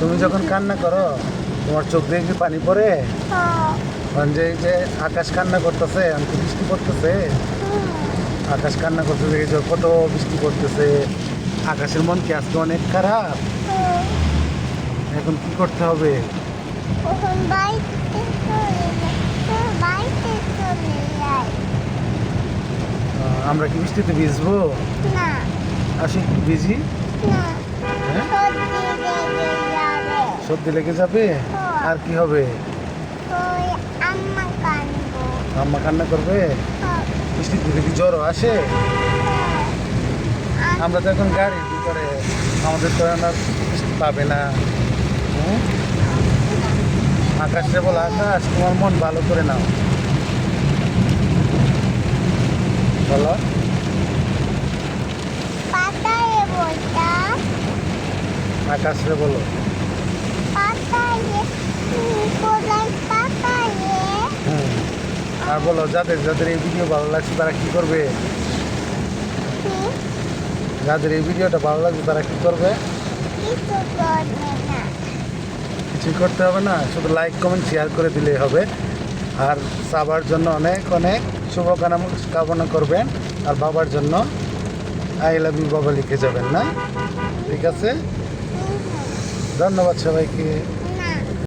তুমি যখন কান্না করো তোমার চোখ দিয়ে কি পানি পড়ে? হ্যাঁ। কারণ যে এই যে আকাশ কান্না করতেছে, আমি তো বৃষ্টি পড়তেছে, আকাশ কান্না করতেছে, এই যে কত বৃষ্টি পড়তেছে, আকাশের মন কি আজকে অনেক খারাপ? এখন কি করতে হবে? এখন বাড়িতে চলে যাই। বাড়িতে চলে যাই। আমরা কি বৃষ্টিতে ভিজবো? না, আসি একটু ভিজি। না, হ্যাঁ, সর্দি সর্দি লেগে যাবে। লেগে যাবে। আর কি হবে? ওই আম্মা কানবো। আম্মা কান্না করবে? হ্যাঁ, বৃষ্টিতে দেখি জ্বরও আসে। হ্যাঁ। আমরা তো এখন গাড়ির ভিতরে, আমাদের তো এখন আর বৃষ্টি পাবে না। হুম? আকাশে বলো, আকাশ তোমার মন ভালো করে নাও, বলো। পাতায় বইটা, আকাশে বলো। পাতায় কোদাল পাতায়। হুম। আর বলো, যাদের যাদের এই ভিডিও ভালো লাগছে তারা কি করবে? যাদের এই ভিডিওটা ভালো লাগছে তারা কি করবে? কিছু করবে না। কিছুই করতে হবে না, শুধু লাইক কমেন্ট শেয়ার করে দিলেই হবে। আর সবার জন্য অনেক অনেক কামনা করবেন। আর বাবার জন্য আই লাভ ইউ বাবা লিখে যাবেন, না? ঠিক আছে, ধন্যবাদ সবাইকে।